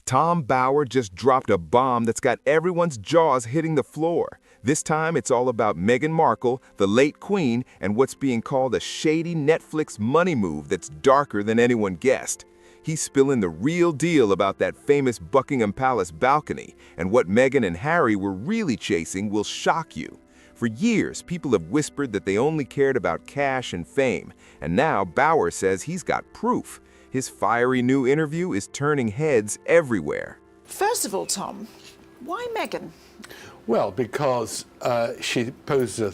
Tom Bower just dropped a bomb that's got everyone's jaws hitting the floor. This time it's all about Meghan Markle, the late queen, and what's being called a shady Netflix money move that's darker than anyone guessed. He's spilling the real deal about that famous Buckingham Palace balcony, and what Meghan and Harry were really chasing will shock you. For years, people have whispered that they only cared about cash and fame, and now Bower says he's got proof. His fiery new interview is turning heads everywhere. First of all, Tom, why Meghan? Well, because she posed a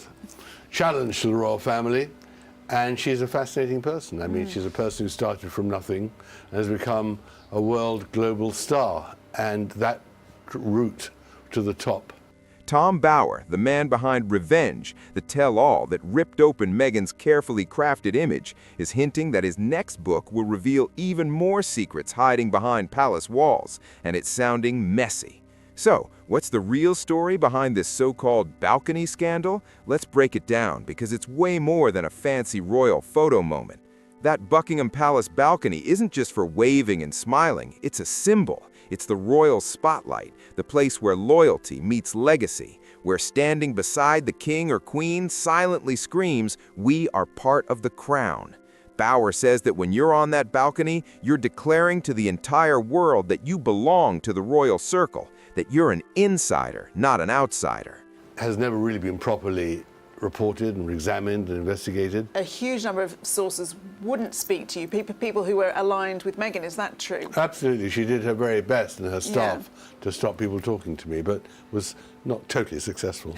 challenge to the royal family, and she's a fascinating person. I mean, she's a person who started from nothing and has become a world global star, and that route to the top. Tom Bower, the man behind Revenge, the tell-all that ripped open Meghan's carefully crafted image, is hinting that his next book will reveal even more secrets hiding behind palace walls, and it's sounding messy. So, what's the real story behind this so-called balcony scandal? Let's break it down, because it's way more than a fancy royal photo moment. That Buckingham Palace balcony isn't just for waving and smiling, it's a symbol. It's the royal spotlight, the place where loyalty meets legacy, where standing beside the king or queen silently screams, "We are part of the crown." Bower says that when you're on that balcony, you're declaring to the entire world that you belong to the royal circle, that you're an insider, not an outsider. Has never really been properly reported and examined and investigated. A huge number of sources wouldn't speak to you, people who were aligned with Meghan. Is that true? Absolutely. She did her very best and her staff to stop people talking to me, but was not totally successful.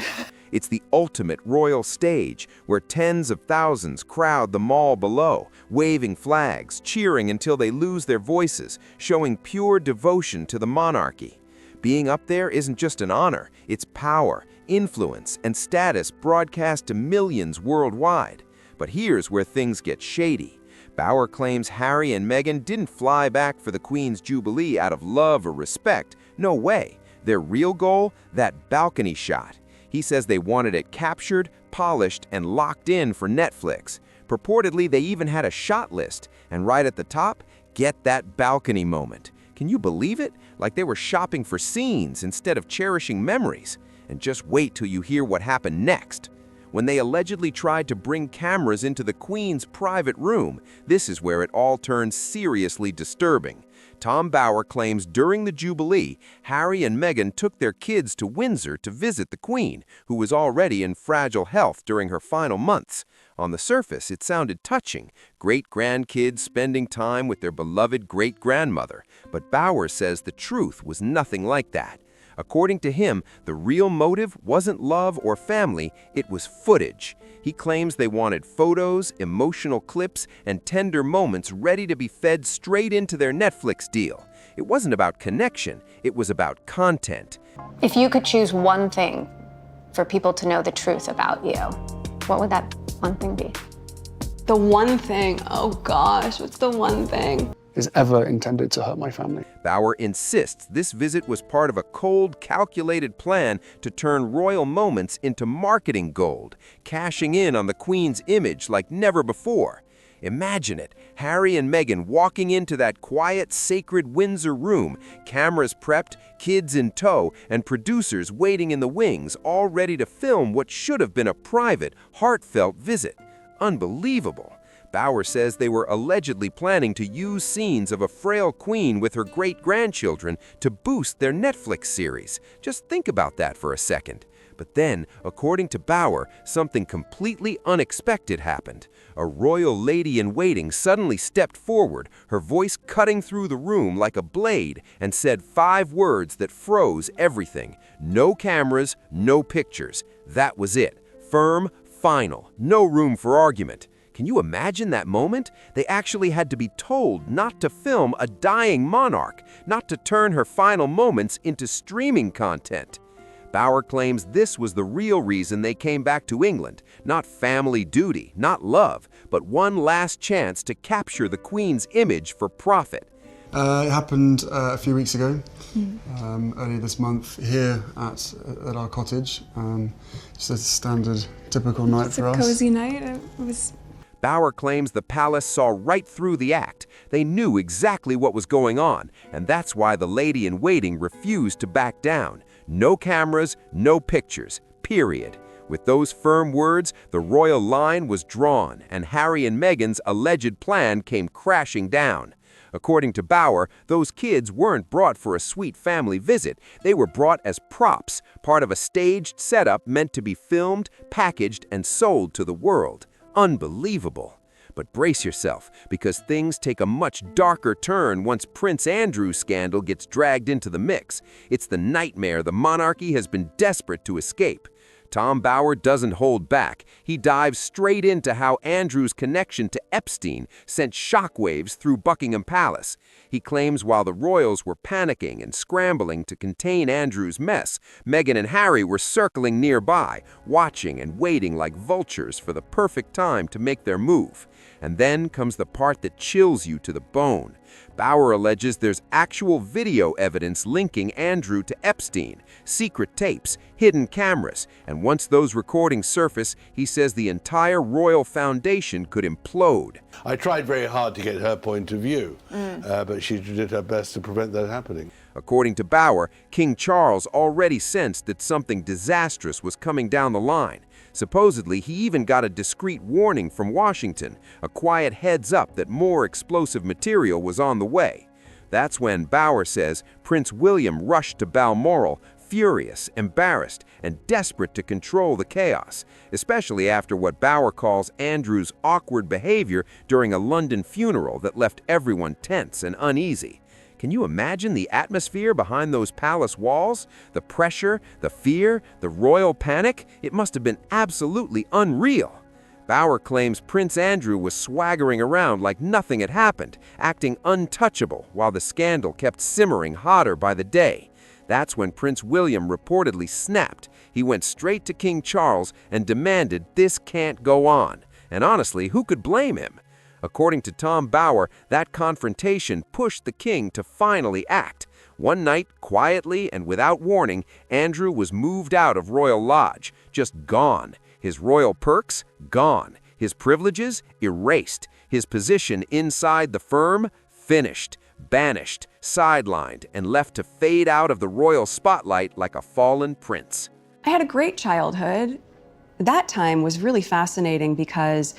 It's the ultimate royal stage, where tens of thousands crowd the mall below, waving flags, cheering until they lose their voices, showing pure devotion to the monarchy. Being up there isn't just an honor, it's power, influence, and status broadcast to millions worldwide. But here's where things get shady. Bower claims Harry and Meghan didn't fly back for the Queen's Jubilee out of love or respect. No way. Their real goal? That balcony shot. He says they wanted it captured, polished, and locked in for Netflix. Purportedly, they even had a shot list, and right at the top, get that balcony moment. Can you believe it? Like they were shopping for scenes instead of cherishing memories. And just wait till you hear what happened next. When they allegedly tried to bring cameras into the Queen's private room, this is where it all turns seriously disturbing. Tom Bower claims during the Jubilee, Harry and Meghan took their kids to Windsor to visit the Queen, who was already in fragile health during her final months. On the surface, it sounded touching, great-grandkids spending time with their beloved great-grandmother, but Bower says the truth was nothing like that. According to him, the real motive wasn't love or family, it was footage. He claims they wanted photos, emotional clips, and tender moments ready to be fed straight into their Netflix deal. It wasn't about connection, it was about content. If you could choose one thing for people to know the truth about you, what would that one thing be? The one thing, oh gosh, what's the one thing? Is ever intended to hurt my family. Bower insists this visit was part of a cold, calculated plan to turn royal moments into marketing gold, cashing in on the Queen's image like never before. Imagine it, Harry and Meghan walking into that quiet, sacred Windsor room, cameras prepped, kids in tow, and producers waiting in the wings, all ready to film what should have been a private, heartfelt visit. Unbelievable. Bower says they were allegedly planning to use scenes of a frail queen with her great-grandchildren to boost their Netflix series. Just think about that for a second. But then, according to Bower, something completely unexpected happened. A royal lady-in-waiting suddenly stepped forward, her voice cutting through the room like a blade, and said 5 words that froze everything. No cameras, no pictures. That was it. Firm, final, no room for argument. Can you imagine that moment? They actually had to be told not to film a dying monarch, not to turn her final moments into streaming content. Bower claims this was the real reason they came back to England, not family duty, not love, but one last chance to capture the Queen's image for profit. It happened a few weeks ago, earlier this month, here at our cottage. Just a standard, typical night for us. It's a cozy night. It was Bauer claims the palace saw right through the act. They knew exactly what was going on, and that's why the lady-in-waiting refused to back down. No cameras, no pictures, period. With those firm words, the royal line was drawn, and Harry and Meghan's alleged plan came crashing down. According to Bauer, those kids weren't brought for a sweet family visit. They were brought as props, part of a staged setup meant to be filmed, packaged, and sold to the world. Unbelievable. But brace yourself, because things take a much darker turn once Prince Andrew's scandal gets dragged into the mix. It's the nightmare the monarchy has been desperate to escape. Tom Bauer doesn't hold back. He dives straight into how Andrew's connection to Epstein sent shockwaves through Buckingham Palace. He claims while the royals were panicking and scrambling to contain Andrew's mess, Meghan and Harry were circling nearby, watching and waiting like vultures for the perfect time to make their move. And then comes the part that chills you to the bone. Bauer alleges there's actual video evidence linking Andrew to Epstein, secret tapes, hidden cameras, and once those recordings surface, he says the entire royal foundation could implode. I tried very hard to get her point of view, but she did her best to prevent that happening. According to Bauer, King Charles already sensed that something disastrous was coming down the line. Supposedly, he even got a discreet warning from Washington, a quiet heads-up that more explosive material was on the way. That's when, Bauer says, Prince William rushed to Balmoral, furious, embarrassed, and desperate to control the chaos, especially after what Bauer calls Andrew's awkward behavior during a London funeral that left everyone tense and uneasy. Can you imagine the atmosphere behind those palace walls? The pressure, the fear, the royal panic? It must have been absolutely unreal. Bauer claims Prince Andrew was swaggering around like nothing had happened, acting untouchable while the scandal kept simmering hotter by the day. That's when Prince William reportedly snapped. He went straight to King Charles and demanded this can't go on. And honestly, who could blame him? According to Tom Bauer, that confrontation pushed the king to finally act. One night, quietly and without warning, Andrew was moved out of Royal Lodge, just gone. His royal perks, gone. His privileges, erased. His position inside the firm, finished. Banished, sidelined, and left to fade out of the royal spotlight like a fallen prince. I had a great childhood. That time was really fascinating because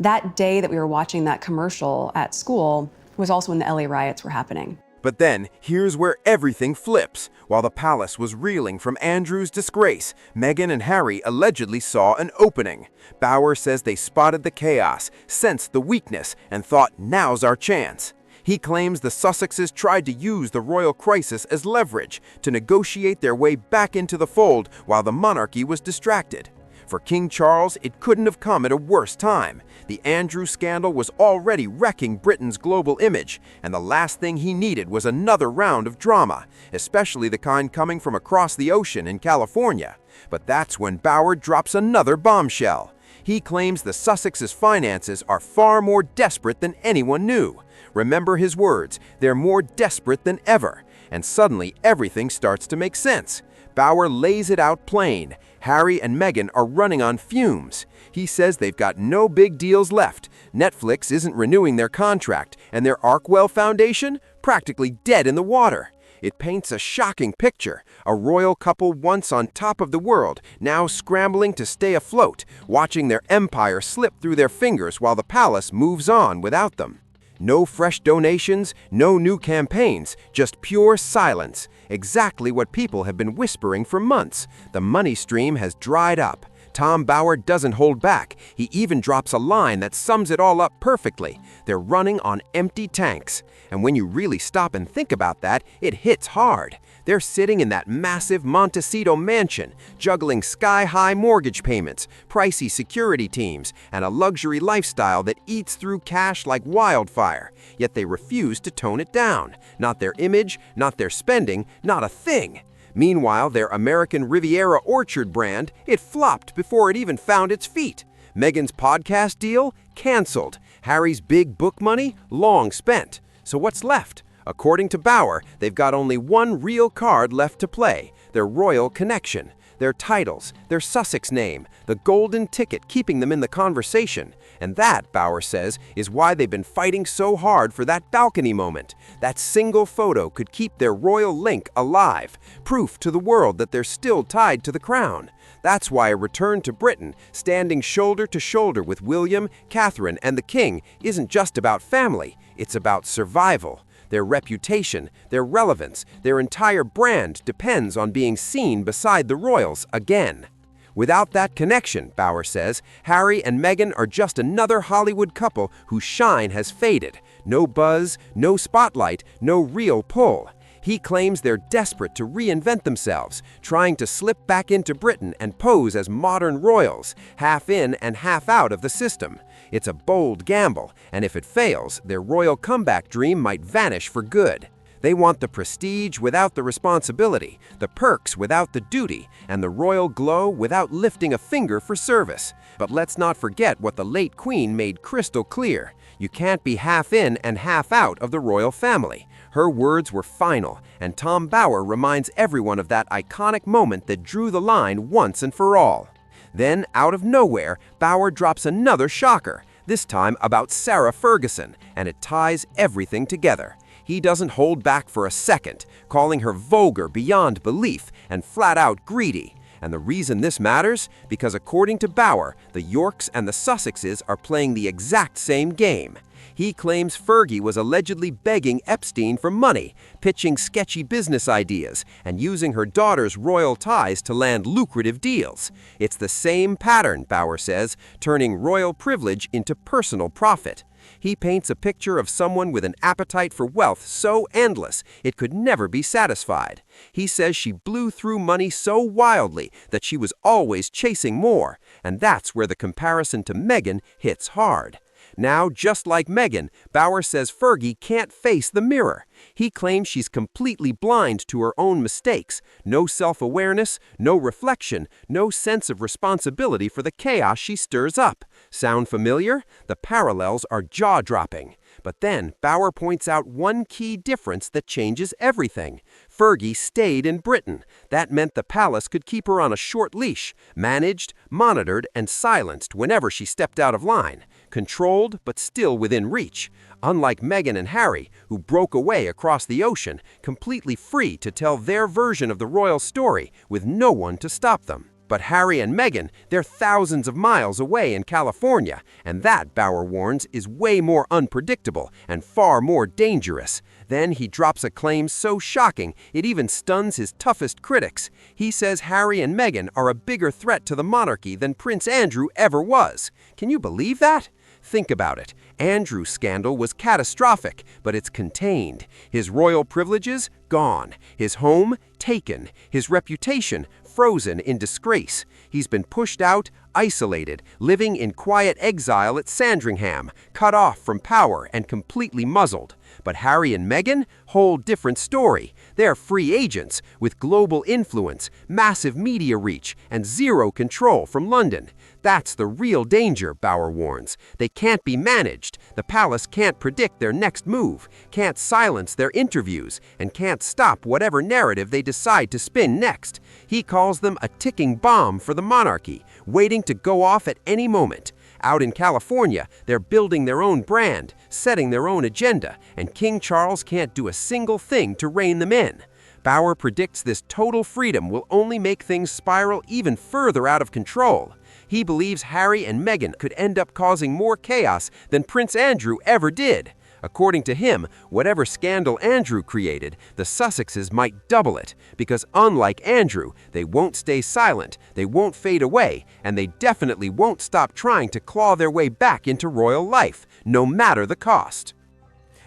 that day that we were watching that commercial at school was also when the LA riots were happening. But then, here's where everything flips. While the palace was reeling from Andrew's disgrace, Meghan and Harry allegedly saw an opening. Bauer says they spotted the chaos, sensed the weakness, and thought, now's our chance. He claims the Sussexes tried to use the royal crisis as leverage to negotiate their way back into the fold while the monarchy was distracted. For King Charles, it couldn't have come at a worse time. The Andrew scandal was already wrecking Britain's global image, and the last thing he needed was another round of drama, especially the kind coming from across the ocean in California. But that's when Bauer drops another bombshell. He claims the Sussexes' finances are far more desperate than anyone knew. Remember his words, they're more desperate than ever. And suddenly everything starts to make sense. Bauer lays it out plain. Harry and Meghan are running on fumes. He says they've got no big deals left. Netflix isn't renewing their contract, and their Arkwell Foundation practically dead in the water. It paints a shocking picture. A royal couple once on top of the world, now scrambling to stay afloat, watching their empire slip through their fingers while the palace moves on without them. No fresh donations, no new campaigns, just pure silence. Exactly what people have been whispering for months. The money stream has dried up. Tom Bauer doesn't hold back. He even drops a line that sums it all up perfectly. They're running on empty tanks. And when you really stop and think about that, it hits hard. They're sitting in that massive Montecito mansion, juggling sky-high mortgage payments, pricey security teams, and a luxury lifestyle that eats through cash like wildfire. Yet they refuse to tone it down. Not their image, not their spending, not a thing. Meanwhile, their American Riviera Orchard brand, it flopped before it even found its feet. Meghan's podcast deal? Canceled. Harry's big book money? Long spent. So what's left? According to Bauer, they've got only one real card left to play, their royal connection. their titles, their Sussex name, the golden ticket keeping them in the conversation. And that, Bauer says, is why they've been fighting so hard for that balcony moment. That single photo could keep their royal link alive, proof to the world that they're still tied to the crown. That's why a return to Britain, standing shoulder to shoulder with William, Catherine, and the King, isn't just about family, it's about survival. Their reputation, their relevance, their entire brand depends on being seen beside the royals again. Without that connection, Bauer says, Harry and Meghan are just another Hollywood couple whose shine has faded. No buzz, no spotlight, no real pull. He claims they're desperate to reinvent themselves, trying to slip back into Britain and pose as modern royals, half in and half out of the system. It's a bold gamble, and if it fails, their royal comeback dream might vanish for good. They want the prestige without the responsibility, the perks without the duty, and the royal glow without lifting a finger for service. But let's not forget what the late Queen made crystal clear. You can't be half in and half out of the royal family. Her words were final, and Tom Bauer reminds everyone of that iconic moment that drew the line once and for all. Then, out of nowhere, Bauer drops another shocker, this time about Sarah Ferguson, and it ties everything together. He doesn't hold back for a second, calling her vulgar beyond belief and flat-out greedy. And the reason this matters? Because according to Bauer, the Yorks and the Sussexes are playing the exact same game. He claims Fergie was allegedly begging Epstein for money, pitching sketchy business ideas, and using her daughter's royal ties to land lucrative deals. It's the same pattern, Bauer says, turning royal privilege into personal profit. He paints a picture of someone with an appetite for wealth so endless it could never be satisfied. He says she blew through money so wildly that she was always chasing more, and that's where the comparison to Meghan hits hard. Now, just like Meghan, Bauer says Fergie can't face the mirror. He claims she's completely blind to her own mistakes, no self-awareness, no reflection, no sense of responsibility for the chaos she stirs up. Sound familiar? The parallels are jaw-dropping. But then, Bauer points out one key difference that changes everything. Fergie stayed in Britain. That meant the palace could keep her on a short leash, managed, monitored, and silenced whenever she stepped out of line. Controlled, but still within reach. Unlike Meghan and Harry, who broke away across the ocean, completely free to tell their version of the royal story with no one to stop them. But Harry and Meghan, they're thousands of miles away in California, and that, Bauer warns, is way more unpredictable and far more dangerous. Then he drops a claim so shocking it even stuns his toughest critics. He says Harry and Meghan are a bigger threat to the monarchy than Prince Andrew ever was. Can you believe that? Think about it. Andrew's scandal was catastrophic, but it's contained. His royal privileges, gone. His home, taken. His reputation, frozen in disgrace. He's been pushed out, isolated, living in quiet exile at Sandringham, cut off from power and completely muzzled. But Harry and Meghan? Whole different story. They're free agents with global influence, massive media reach, and zero control from London. That's the real danger, Bauer warns. They can't be managed. The palace can't predict their next move, can't silence their interviews, and can't stop whatever narrative they decide to spin next. He calls them a ticking bomb for the monarchy, waiting to go off at any moment. Out in California, they're building their own brand, setting their own agenda, and King Charles can't do a single thing to rein them in. Bauer predicts this total freedom will only make things spiral even further out of control. He believes Harry and Meghan could end up causing more chaos than Prince Andrew ever did. According to him, whatever scandal Andrew created, the Sussexes might double it, because unlike Andrew, they won't stay silent, they won't fade away, and they definitely won't stop trying to claw their way back into royal life, no matter the cost.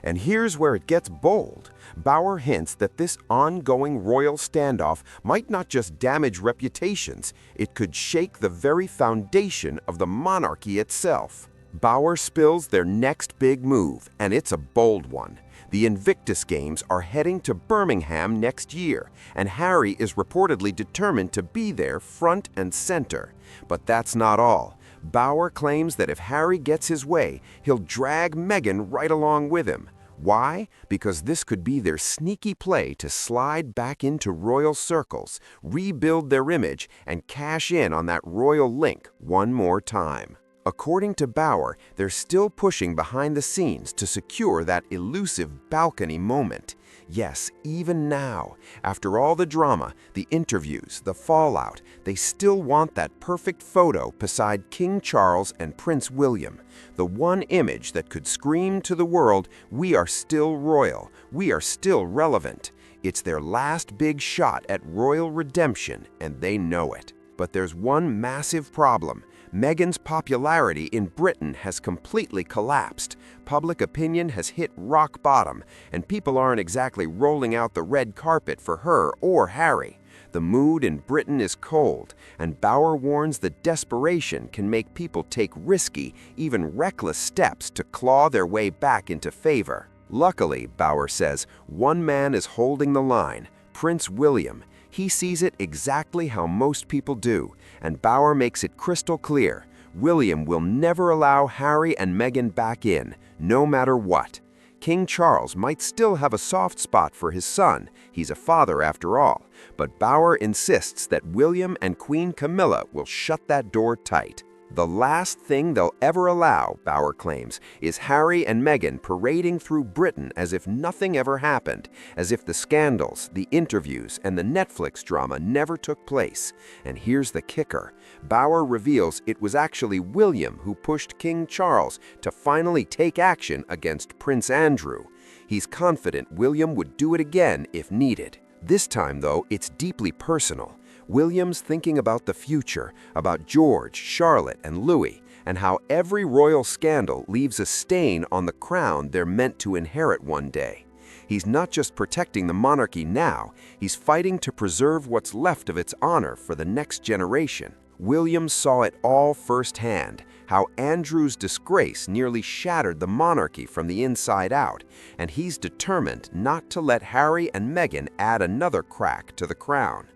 And here's where it gets bold. Bauer hints that this ongoing royal standoff might not just damage reputations, it could shake the very foundation of the monarchy itself. Bauer spills their next big move, and it's a bold one. The Invictus Games are heading to Birmingham next year, and Harry is reportedly determined to be there front and center. But that's not all. Bauer claims that if Harry gets his way, he'll drag Meghan right along with him. Why? Because this could be their sneaky play to slide back into royal circles, rebuild their image, and cash in on that royal link one more time. According to Bauer, they're still pushing behind the scenes to secure that elusive balcony moment. Yes, even now, after all the drama, the interviews, the fallout, they still want that perfect photo beside King Charles and Prince William. The one image that could scream to the world, we are still royal, we are still relevant. It's their last big shot at royal redemption, and they know it. But there's one massive problem. Meghan's popularity in Britain has completely collapsed. Public opinion has hit rock bottom, and people aren't exactly rolling out the red carpet for her or Harry. The mood in Britain is cold, and Bauer warns that desperation can make people take risky, even reckless steps to claw their way back into favor. Luckily, Bauer says, one man is holding the line, Prince William. He sees it exactly how most people do, and Bauer makes it crystal clear. William will never allow Harry and Meghan back in, no matter what. King Charles might still have a soft spot for his son, he's a father after all, but Bauer insists that William and Queen Camilla will shut that door tight. The last thing they'll ever allow, Bauer claims, is Harry and Meghan parading through Britain as if nothing ever happened, as if the scandals, the interviews, and the Netflix drama never took place. And here's the kicker. Bauer reveals it was actually William who pushed King Charles to finally take action against Prince Andrew. He's confident William would do it again if needed. This time, though, it's deeply personal. William's thinking about the future, about George, Charlotte, and Louis, and how every royal scandal leaves a stain on the crown they're meant to inherit one day. He's not just protecting the monarchy now, he's fighting to preserve what's left of its honor for the next generation. William saw it all firsthand, how Andrew's disgrace nearly shattered the monarchy from the inside out, and he's determined not to let Harry and Meghan add another crack to the crown.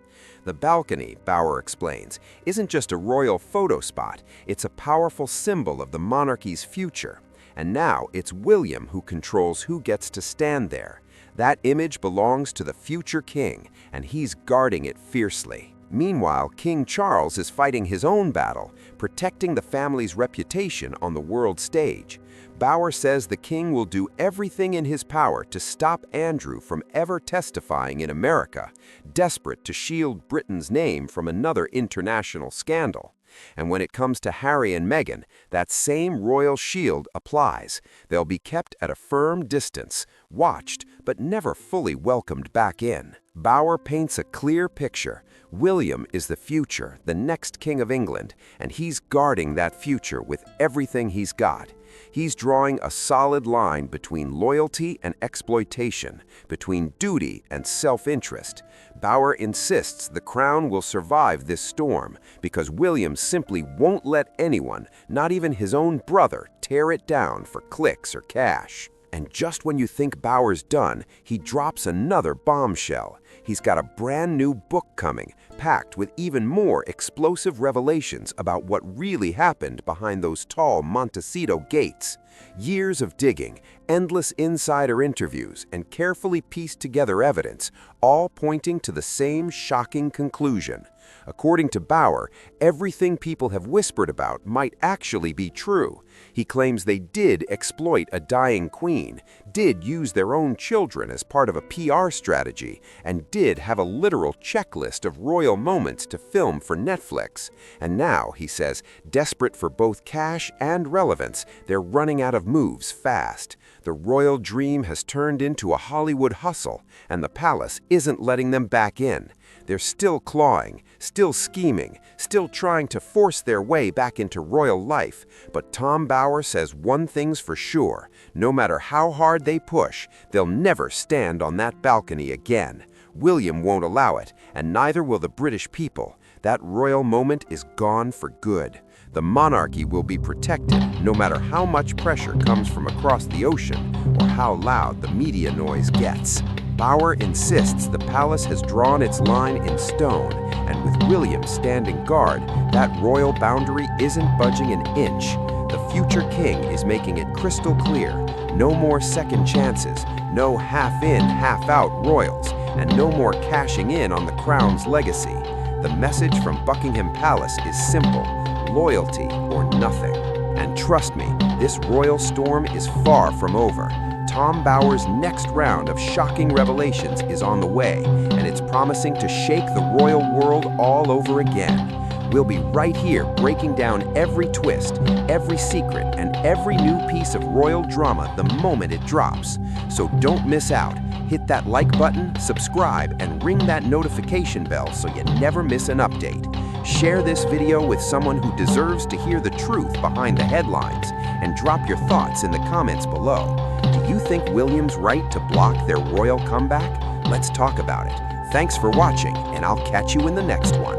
The balcony, Bauer explains, isn't just a royal photo spot, it's a powerful symbol of the monarchy's future. And now it's William who controls who gets to stand there. That image belongs to the future king, and he's guarding it fiercely. Meanwhile, King Charles is fighting his own battle, protecting the family's reputation on the world stage. Bauer says the king will do everything in his power to stop Andrew from ever testifying in America, desperate to shield Britain's name from another international scandal. And when it comes to Harry and Meghan, that same royal shield applies. They'll be kept at a firm distance, watched, but never fully welcomed back in. Bauer paints a clear picture. William is the future, the next king of England, and he's guarding that future with everything he's got. He's drawing a solid line between loyalty and exploitation, between duty and self-interest. Bauer insists the crown will survive this storm because William simply won't let anyone, not even his own brother, tear it down for clicks or cash. And just when you think Bauer's done, he drops another bombshell. He's got a brand new book coming, packed with even more explosive revelations about what really happened behind those tall Montecito gates. Years of digging, endless insider interviews, and carefully pieced together evidence, all pointing to the same shocking conclusion. According to Bauer, everything people have whispered about might actually be true. He claims they did exploit a dying queen, did use their own children as part of a PR strategy, and did have a literal checklist of royal moments to film for Netflix. And now, he says, desperate for both cash and relevance, they're running out of moves fast. The royal dream has turned into a Hollywood hustle, and the palace isn't letting them back in. They're still clawing, still scheming, still trying to force their way back into royal life. But Tom Bauer says one thing's for sure. No matter how hard they push, they'll never stand on that balcony again. William won't allow it, and neither will the British people. That royal moment is gone for good. The monarchy will be protected, no matter how much pressure comes from across the ocean or how loud the media noise gets. Bauer insists the palace has drawn its line in stone, and with William standing guard, that royal boundary isn't budging an inch. The future king is making it crystal clear. No more second chances, no half-in, half-out royals, and no more cashing in on the crown's legacy. The message from Buckingham Palace is simple: loyalty or nothing. And trust me, this royal storm is far from over. Tom Bower's next round of shocking revelations is on the way, and it's promising to shake the royal world all over again. We'll be right here breaking down every twist, every secret, and every new piece of royal drama the moment it drops. So don't miss out. Hit that like button, subscribe, and ring that notification bell so you never miss an update. Share this video with someone who deserves to hear the truth behind the headlines, and drop your thoughts in the comments below. Do you think William's right to block their royal comeback? Let's talk about it. Thanks for watching, and I'll catch you in the next one.